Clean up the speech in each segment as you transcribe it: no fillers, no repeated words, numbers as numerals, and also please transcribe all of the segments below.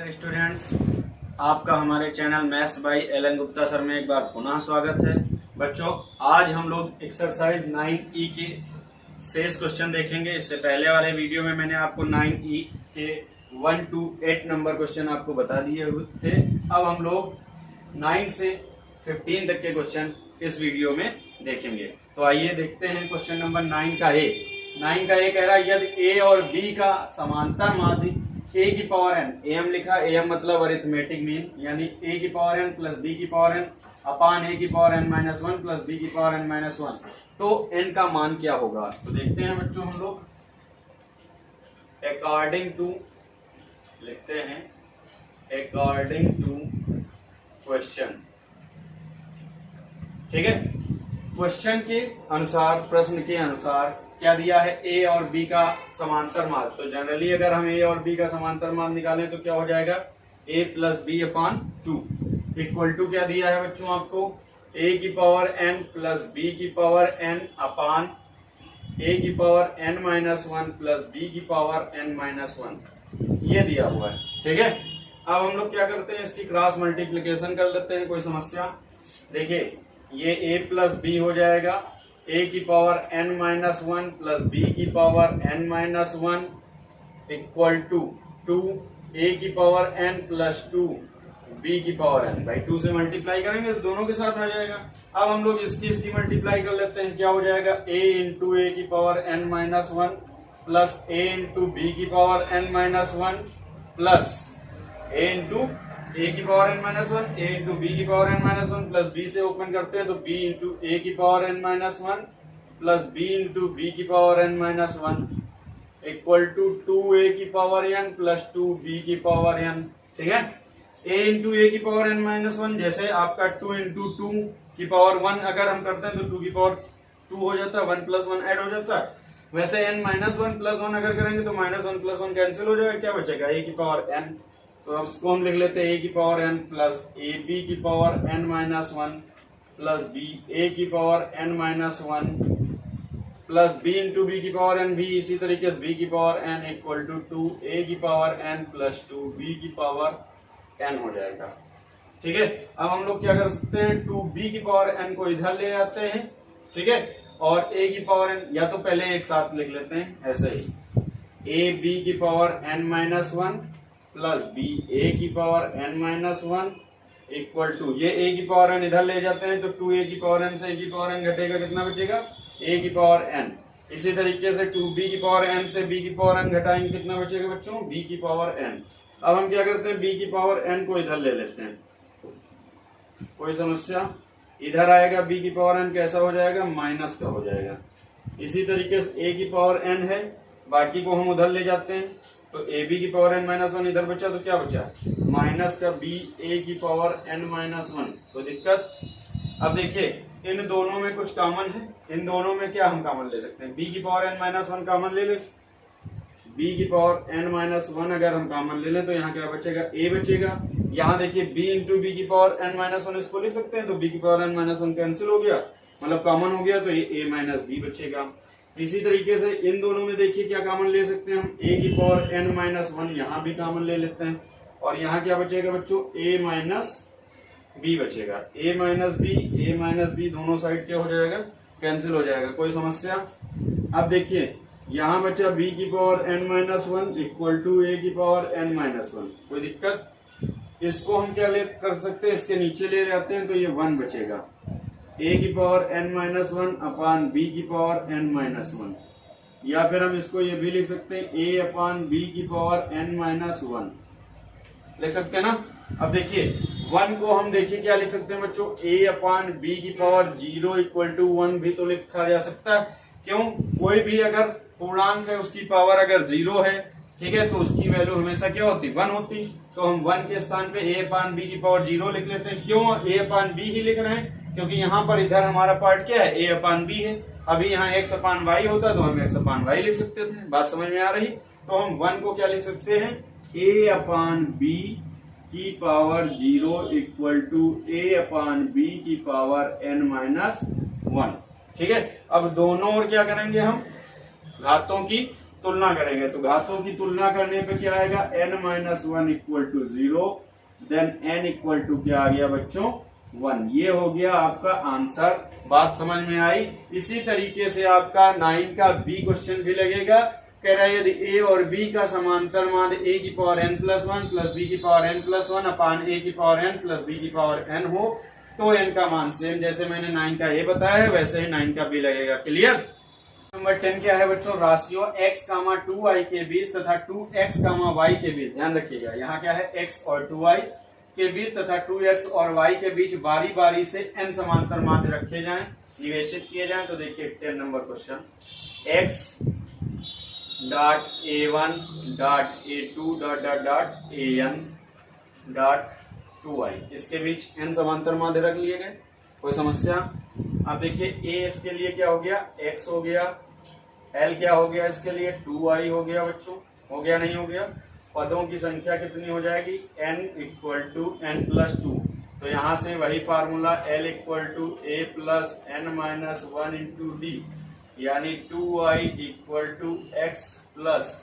Dear students, आपका हमारे channel maths by Allen Gupta sir में एक बार पुनः स्वागत है। बच्चों, आज हम लोग एक्सरसाइज 9E के शेष क्वेश्चन देखेंगे। इससे पहले वाले वीडियो में मैंने आपको 9E के 1 to 8 नंबर क्वेश्चन आपको बता दिए हुए थे। अब हम लोग 9 से 15 तक के क्वेश्चन इस वीडियो में देखेंगे। तो आइए देखते हैं क्वेश्चन नंबर 9 का ए कह रहा है यदि ए और बी का समांतर माध्य a की पावर n, am लिखा, am मतलब अरिथमेटिक मीन, यानी a की पावर n प्लस b की पावर n अपान a की power n minus 1 plus b की पावर n माइनस 1, तो n का मान क्या होगा। तो देखते हैं बच्चों, हम लोग अकॉर्डिंग टू लिखते हैं, अकॉर्डिंग टू क्वेश्चन। ठीक है, क्वेश्चन के अनुसार, प्रश्न के अनुसार क्या दिया है, a और b का समांतर माध्य। तो जनरली अगर हम a और b का समांतर माध्य निकालें तो क्या हो जाएगा, a plus b upon 2 equal to क्या दिया है बच्चों आपको, a की पावर n प्लस b की पावर n अपान a की power n minus 1 plus b की पावर n माइनस 1, ये दिया हुआ है। ठीक है, अब हम लोग क्या करते हैं, इसकी क्रॉस मल्टीप्लीकेशन कर लेते हैं। कोई समस्या? देखिए, ये a प्लस b हो जाएगा, a की power n minus 1 plus b की power n minus 1 equal to 2 a की पावर n प्लस 2 b की पावर n। भाई 2 से मल्टीप्लाई करेंगे तो दोनों के साथ आ जाएगा। अब हम लोग इसकी मल्टीप्लाई कर लेते हैं। क्या हो जाएगा, a इंटू ए की power n minus 1 plus a into B की power n minus 1 plus a into A की power n minus 1, a into B की power n minus 1 plus b से ओपन करते हैं तो b इंटू ए की power n minus 1 plus b into B की power n minus 1 equal to 2a की power n plus 2b की power n। ठीक है, a इंटू ए की पावर n माइनस 1, जैसे आपका 2 इंटू 2 की पावर 1 अगर हम करते हैं तो 2 की पावर 2 हो जाता है, 1 प्लस 1 ऐड हो जाता है। वैसे n माइनस 1 प्लस 1 अगर करेंगे तो माइनस 1 प्लस 1 कैंसिल हो जाएगा, क्या बचेगा, a की पावर n। तो अब इसको हम लिख लेते हैं a की power n plus A B की power n minus 1 plus B A की power n minus 1 plus b into B की पावर n, भी इसी तरीके से b की power n equal to 2a की पावर n प्लस 2b की पावर n हो जाएगा। ठीक है, अब हम लोग क्या कर सकते हैं, 2b की पावर n को इधर ले आते हैं। ठीक है, और a की पावर n या तो पहले एक साथ लिख लेते हैं ऐसे ही, a b की power n minus 1 plus B A की power n minus 1 equal to, ये a की पावर n इधर ले जाते हैं तो 2a की पावर n से a की पावर n घटेगा, कितना बचेगा, a की पावर n। इसी तरीके से 2b की पावर n से b की पावर n घटाएंगे, कितना बचेगा बच्चों, b की पावर n। अब हम क्या करते हैं, b की पावर n को इधर ले लेते हैं। कोई समस्या? इधर आएगा b की पावर n, कैसा हो जाएगा, माइनस का हो जाएगा। इसी तरीके से a की पावर n है, बाकी को हम उधर ले जाते हैं तो ए बी की पावर n माइनस 1 इधर बचा तो क्या बचा, माइनस का बी ए की पावर n माइनस 1। तो दिक्कत, अब देखिए इन दोनों में कुछ कॉमन है, इन दोनों में क्या हम कॉमन ले सकते हैं, b की पावर n माइनस 1 कॉमन ले ले, b की पावर n माइनस 1 अगर हम कॉमन ले लें तो यहाँ क्या बचेगा, a बचेगा। यहाँ देखिए b इंटू बी की पावर n माइनस 1 इसको लिख सकते हैं, तो b की पावर n माइनस 1 कैंसिल हो गया, मतलब कॉमन हो गया, तो ये a माइनस बी बचेगा। इसी तरीके से इन दोनों में देखिए क्या कॉमन ले सकते हैं हम, a की पावर n माइनस 1 यहाँ भी कॉमन ले लेते हैं, और यहाँ क्या बचेगा बच्चों, a माइनस बी बचेगा। a माइनस बी दोनों साइड क्या हो जाएगा, कैंसिल हो जाएगा। कोई समस्या? अब देखिए यहाँ बचा b की power n minus 1 equal to a की पावर n माइनस 1। कोई दिक्कत? इसको हम क्या कर सकते हैं, इसके नीचे ले जाते हैं तो ये 1 बचेगा, a की पावर n माइनस 1 अपान b की पावर n माइनस 1, या फिर हम इसको ये भी लिख सकते हैं a अपान b की पावर n माइनस 1 लिख सकते हैं ना। अब देखिए 1 को हम देखिए क्या लिख सकते हैं बच्चों, a अपान b की पावर 0 इक्वल टू 1 भी तो लिखा जा सकता है। क्यों? कोई भी अगर पूर्णांक है उसकी पावर अगर 0 है, ठीक है, तो उसकी वैल्यू हमेशा क्या होती, 1 होती। तो हम 1 के स्थान पे a अपान b की पावर 0 लिख लेते हैं। क्यों a अपान b ही लिख रहे हैं, क्योंकि यहाँ पर इधर हमारा पार्ट क्या है, a अपान b है। अभी यहाँ x अपान y होता तो हम x अपान y लिख सकते थे। बात समझ में आ रही? तो हम 1 को क्या लिख सकते हैं, a अपान b की power 0 equal to a upon b की पावर n माइनस 1। ठीक है, अब दोनों और क्या करेंगे हम, घातों की तुलना करेंगे तो घातों की तुलना करने पे क्या आएगा, n-1 equal to 0, then n equal to क्या आ गया बच्चों 1। ये हो गया आपका आंसर। बात समझ में आई। इसी तरीके से आपका 9 का बी क्वेश्चन भी लगेगा। कह रहा है यदि a और b का समांतर मान a की power n plus 1 plus b की power n plus 1 upon a की पावर n प्लस b की पावर n हो तो n का मान सेम जैसे मैंने 9 का a बताया है वैसे ही 9 का b लगेगा। क्लियर। नंबर 10 क्या है बच्चों, राशियों x, 2y के बीच तथा 2x, y के बीच। ध्यान रखिएगा यहाँ क्या है, x और 2y के बीच तथा 2x और y के बीच बारी बारी से n समांतर माध्य रखे जाएं, निवेशित किए जाएं। तो देखिए 10 number question, x dot a1 dot a2 dot dot dot an dot 2y, इसके बीच n समांतर माध्य रख लिए गए। कोई समस्या। अब देखिए a इसके लिए क्या हो गया, x हो गया, l क्या हो गया इसके लिए 2y हो गया बच्चों, हो गया नहीं हो गया। पदों की संख्या कितनी हो जाएगी, n equal to n plus 2। तो यहां से वही formula l equal to a plus n minus 1 into d, यानी 2y equal to x plus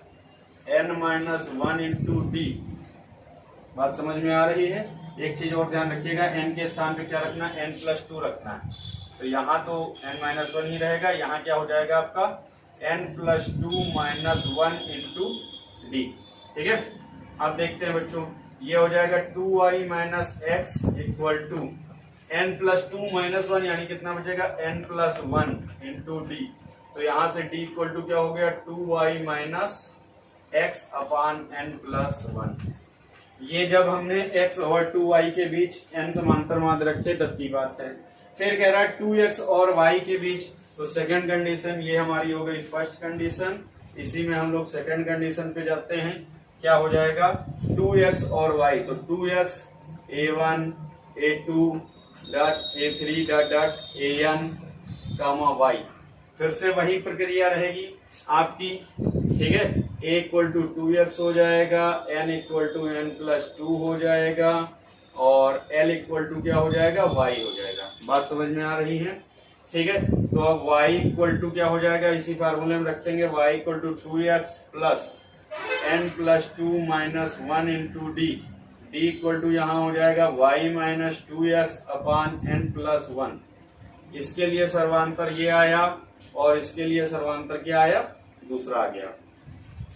n minus 1 into d. बात समझ में आ रही है। एक चीज और ध्यान रखिएगा, n के स्थान पे क्या रखना है, n प्लस 2 रखना है। तो यहाँ तो n माइनस 1 ही रहेगा, यहाँ क्या हो जाएगा आपका n plus 2 minus 1 into D. ठीक है। अब देखते हैं बच्चों, ये हो जाएगा 2y minus x equal to n plus 2 minus 1, यानी कितना बचेगा n प्लस 1 इंटू डी। तो यहां से d इक्वल टू क्या हो गया, 2y minus x upon n plus 1। ये जब हमने x और 2y के बीच n समांतर माध्य रखे तब की बात है। फिर कह रहा है 2x और y के बीच, तो सेकंड कंडीशन ये हमारी हो गई फर्स्ट कंडीशन। इसी में हम लोग सेकंड कंडीशन पे जाते हैं। क्या हो जाएगा, 2x और y, तो 2x a1 a2 dot a3 dot dot an comma y। फिर से वही प्रक्रिया रहेगी आपकी। ठीक है। a इक्वल टू 2x हो जाएगा, n equal to n plus 2 हो जाएगा और l इक्वल टू क्या हो जाएगा, y हो जाएगा। बात समझ में आ रही है। ठीक है। तो अब y इक्वल टू क्या हो जाएगा, इसी फार्मूले में रखेंगे, y equal to 2x plus n plus 2 minus 1 into d. D equal to यहाँ हो जाएगा y minus 2x upon n plus 1। इसके लिए सर्वांतर ये आया और इसके लिए सर्वांतर क्या आया, दूसरा आ गया।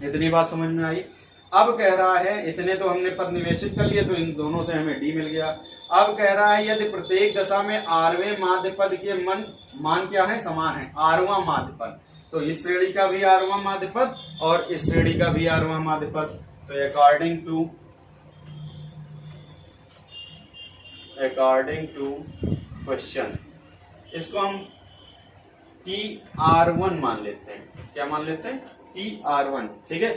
इतनी बात समझ में आई। अब कह रहा है, इतने तो हमने पद निवेशित कर लिए तो इन दोनों से हमें डी मिल गया। अब कह रहा है यदि प्रत्येक दशा में आरवें माध्य पद के मान क्या है, समान है, आरवां माध्य पद, तो इस श्रेणी का भी आरवां माध्य पद और इस श्रेणी का भी आरवां माध्य पद। तो अकॉर्डिंग टू क्वेश्चन इसको हम TR1 मान लेते हैं। क्या मान लेते हैं, TR1। ठीक है।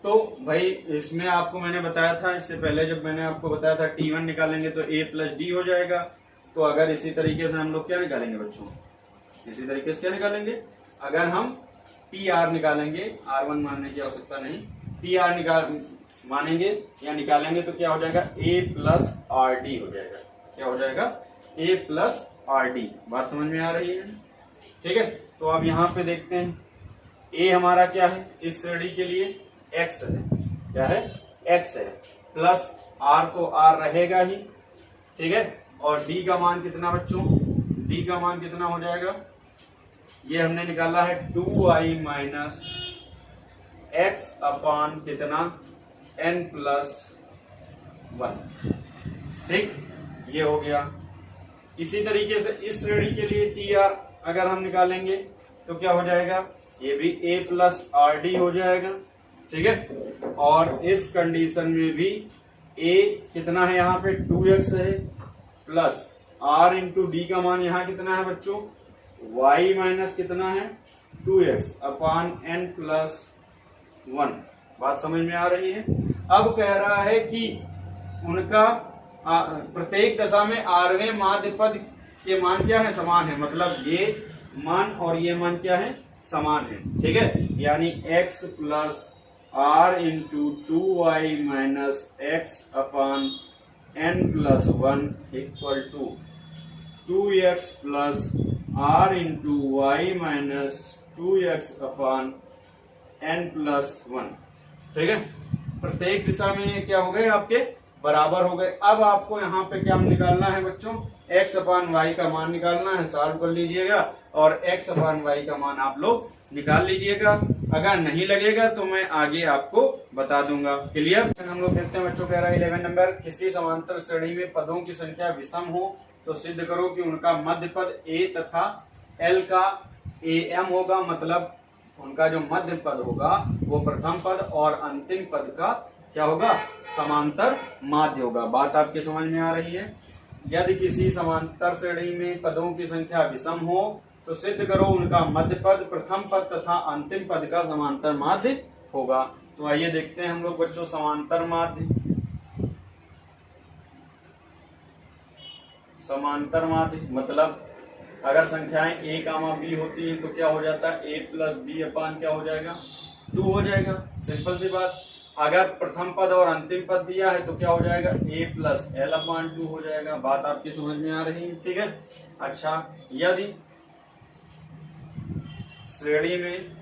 तो भाई इसमें आपको मैंने बताया था, इससे पहले जब मैंने आपको बताया था T1 निकालेंगे तो A प्लस डी हो जाएगा। तो अगर इसी तरीके से हम लोग क्या निकालेंगे बच्चों, इसी तरीके से क्या निकालेंगे, अगर हम TR निकालेंगे, R1 मानने की आवश्यकता नहीं, TR मानेंगे या निकालेंगे तो क्या हो जाएगा, A प्लस RD हो जाएगा। क्या हो जाएगा, A प्लस RD। बात समझ में आ रही है। ठीक है। तो अब यहाँ पे देखते हैं, A हमारा क्या है, इस श्रेणी के लिए x है। क्या है, x है, प्लस R तो R रहेगा ही। ठीक है। और D का मान कितना बच्चों, D का मान कितना हो जाएगा, ये हमने निकाला है 2y माइनस एक्स अपान कितना, n प्लस 1। ठीक, ये हो गया। इसी तरीके से इस श्रेणी के लिए TR अगर हम निकालेंगे तो क्या हो जाएगा, ये भी A प्लस RD हो जाएगा। ठीक है। और इस कंडीशन में भी A कितना है, यहाँ पे 2x है, प्लस R इंटू डी का मान यहाँ कितना है बच्चों, y माइनस कितना है 2x अपान n प्लस 1। बात समझ में आ रही है। अब कह रहा है कि उनका प्रत्येक दशा में आरवें माध्य पद के मान क्या है, समान है। मतलब ये मान और ये मान क्या है, समान है। ठीक है। यानी x plus r into 2y minus x upon n plus 1 equal to 2x plus r into y minus 2x upon n+1। ठीक है, प्रत्येक दिशा में ये क्या हो गए आपके बराबर हो गए। अब आपको यहाँ पे क्या निकालना है बच्चों, x/y का मान निकालना है, सॉल्व कर लीजिएगा और x/y का मान आप लोग निकाल लीजिएगा। अगर नहीं लगेगा तो मैं आगे आपको बता दूंगा। क्लियर। हम लोग देखते हैं बच्चों, कह रहा है 11 नंबर, किसी समांतर श्रेणी में पदों की संख्या विषम हो तो सिद्ध करो कि उनका मध्य पद a तथा l का am होगा, मतलब उनका जो मध्य पद होगा वो प्रथम पद और अंतिम पद का क्या होगा, समांतर माध्य होगा। बात आपकी समझ में आ रही है। यदि किसी समांतर श्रेणी में पदों की संख्या विषम हो तो सिद्ध करो उनका मध्य पद प्रथम पद तथा अंतिम पद का समांतर माध्य होगा। तो आइए देखते हैं हम लोग बच्चों समांतर माध्य। समांतर माध्य मतलब अगर संख्याएं a, b होती है तो क्या हो जाता है, a+b क्या हो जाएगा, 2 हो जाएगा। सिंपल सी बात। अगर प्रथम पद और अंतिम पद दिया है तो क्या हो जाएगा, a+l/2 हो जाएगा। बात आपकी समझ में आ रही है। ठीक है। अच्छा, यदि श्रेणी में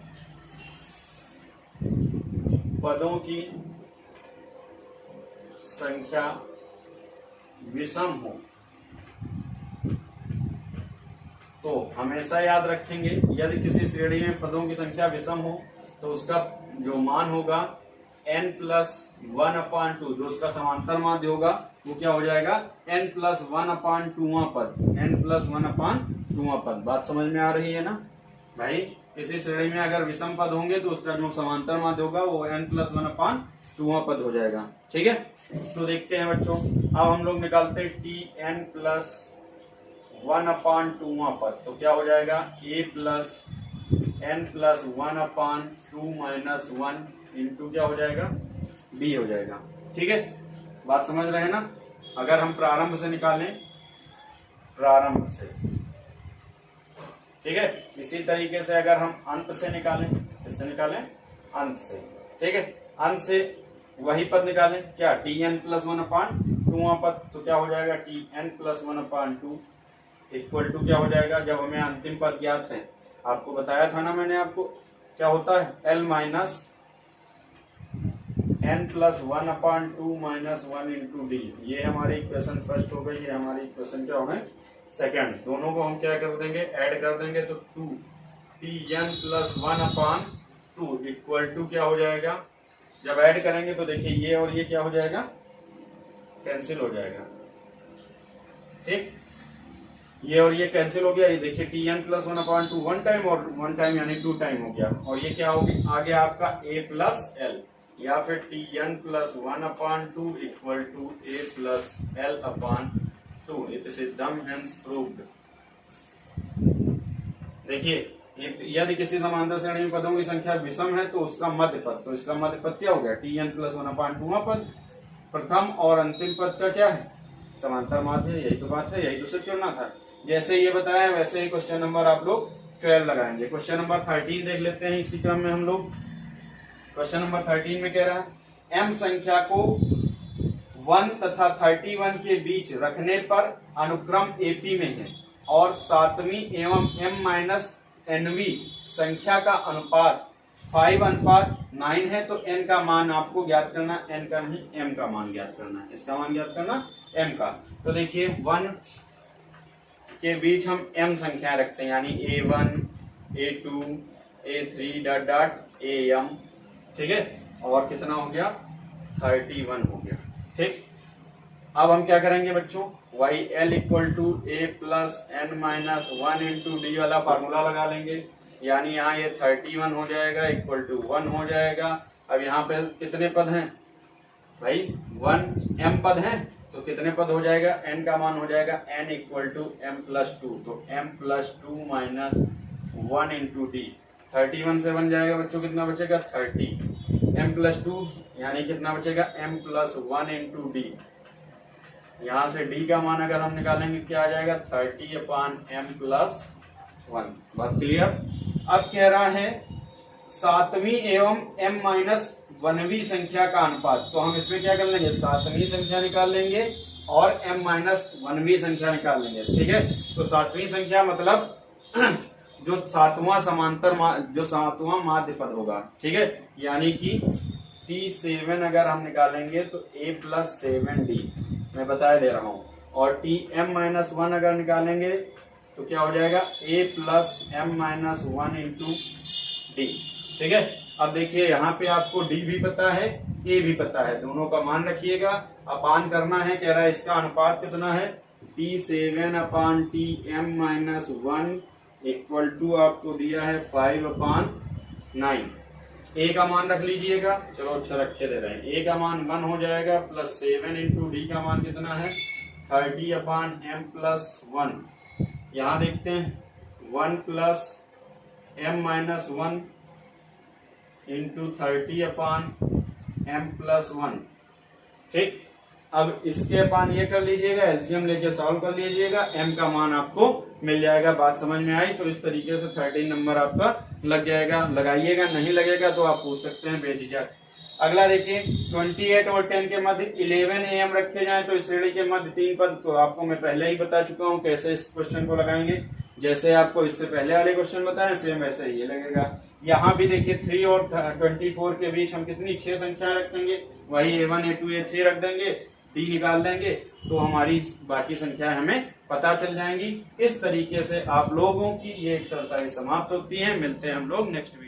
पदों की संख्या विषम हो तो हमेशा याद रखेंगे, यदि किसी श्रेणी में पदों की संख्या विषम हो तो उसका जो मान होगा n+1/2, जो उसका समांतर माध्य होगा वो क्या हो जाएगा, n+1/2वां पद, n+1/2वां पद। बात समझ में आ रही है ना भाई। किसी श्रेणी में अगर विषम पद होंगे तो उसका जो समांतर माध्य होगा वो n+1/2वां पद हो जाएगा। ठीक है। तो देखते हैं बच्चों, अब हम लोग निकालते हैं tn+1/2वां पद, तो क्या हो जाएगा, a+n+1/2 - 1 इंटू क्या हो जाएगा, b हो जाएगा। ठीक है, बात समझ रहे हैं ना। अगर हम प्रारंभ से निकालें, प्रारंभ से, ठीक है, इसी तरीके से अगर हम अंत से निकालें, इससे निकालें अंत से, ठीक है, अंत से वही पद निकालें, क्या tn+1/2वां पद, तो क्या हो जाएगा tn+1/2 इक्वल टू क्या हो जाएगा, जब हमें अंतिम पद ज्ञात है, आपको बताया था ना मैंने आपको, क्या होता है l-n+1/2 - 1 इंटू डी। ये हमारी इक्वेशन फर्स्ट हो गई, ये हमारी इक्वेशन क्या हो गई सेकेंड। दोनों को हम क्या कर देंगे, ऐड कर देंगे, तो 2tn+1/2 इक्वल टू क्या हो जाएगा, जब ऐड करेंगे तो देखिए ये और ये क्या हो जाएगा, कैंसिल हो जाएगा। ठीक, ये और ये कैंसिल हो गया। ये देखिए tn+1/2 वन टाइम और वन टाइम यानी 2 टाइम हो गया, और ये क्या होगी आगे आपका a+l, या फिर tn+1/2 equal to a+l/2। It सिद्धम हेंस प्रूव्ड। देखिए, यदि किसी समांतर श्रेणी में पदों की संख्या विषम है तो उसका मध्य पद, तो इसका मध्य पद क्या हो गया, tn+1/2वां पद, प्रथम और अंतिम पद का क्या है, समांतर माध्य। यही तो बात है, यही तो सिद्ध करना था। जैसे ये बताया वैसे ही क्वेश्चन नंबर आप लोग 12 लगाएंगे। क्वेश्चन नंबर 13 देख लेते हैं इसी क्रम में हम लोग। क्वेश्चन नंबर 13 में कह रहा है, m संख्या को 1 तथा 31 के बीच रखने पर अनुक्रम AP में है और 7वीं एवं m-nवीं संख्या का अनुपात 5:9 है, तो n का मान आपको ज्ञात करना, n का नहीं m का मान ज्ञात करना है। इसका मान ज्ञात करना m का। तो देखिए 1 के बीच हम m संख्याएं रखते हैं, यानी a1, a2, a3 ... am। ठीक है, और कितना हो गया, 31 हो गया। ठीक, अब हम क्या करेंगे बच्चों, yl equal to a+n-1 into d वाला फार्मूला लगा लेंगे, यानी यहाँ ये 31 हो जाएगा इक्वल टू 1 हो जाएगा। अब यहाँ पे कितने पद हैं भाई, 1 m पद हैं, तो कितने पद हो जाएगा, n का मान हो जाएगा n इक्वल टू m+2, तो m+2 - 1 इंटू डी। 31 से बन जाएगा बच्चों, कितना बचेगा 30, m+2 यानी कितना बचेगा m+1 इंटू डी। यहाँ से d का मान अगर हम निकालेंगे क्या आ जाएगा, 30/m+1। बात क्लियर। अब कह रहा है 7वीं एवं m-1वीं संख्या का अनुपात, तो हम इसमें क्या कर लेंगे, 7वीं संख्या निकाल लेंगे और m-1वीं संख्या निकाल लेंगे। ठीक है, तो 7वीं संख्या मतलब जो सातवां माध्य पद होगा, ठीक है। यानी कि T7 अगर हम निकालेंगे तो A प्लस 7D, मैं बता दे रहा हूं, और Tm-1 अगर निकालेंगे तो क्या हो जाएगा, A plus M-1 into D, ठीक है। अब देखिए यहाँ पे आपको D भी पता है, A भी पता है, दोनों का मान रखिएगा, अपान करना है, कह रहा है इसका अनुपात कितना है, T7 upon Tm-1 equal to आपको दिया है 5/9। A का मान रख लीजिएगा, चलो अच्छा रखे दे रहे हैं, A का मान 1 हो जाएगा, प्लस 7 इंटू डी का मान कितना है 30/m+1। यहाँ देखते हैं 1 प्लस M-1 इंटू 30/m+1, ठीक। अब इसके अपान ये कर लीजिएगा, एलसीएम लेके सॉल्व कर लीजिएगा, m का मान आपको मिल जाएगा। बात समझ में आई? तो इस तरीके से 13 नंबर आपका लग जाएगा। लगाइएगा, नहीं लगेगा तो आप पूछ सकते हैं बेझिझक। अगला देखिए 28 और 10 के मध्य 11 AM रखे जाएं तो इस श्रेणी के मध्य 3 पद, तो आपको मैं पहले ही बता चुका हूं कैसे इस क्वेश्चन को लगाएंगे। जैसे आपको इससे पहले वाले क्वेश्चन बताए सेम वैसे ही ये लगेगा। यहाँ भी देखिए 3 और 24 के बीच हम कितनी 6 संख्या रखेंगे, वही A1 A2 A3 रख देंगे, D निकाल लेंगे तो हमारी बाकी संख्या हमें पता चल जाएंगी। इस तरीके से आप लोगों की ये एक्सरसाइज समाप्त होती है। मिलते हैं हम लोग नेक्स्ट वीडियो।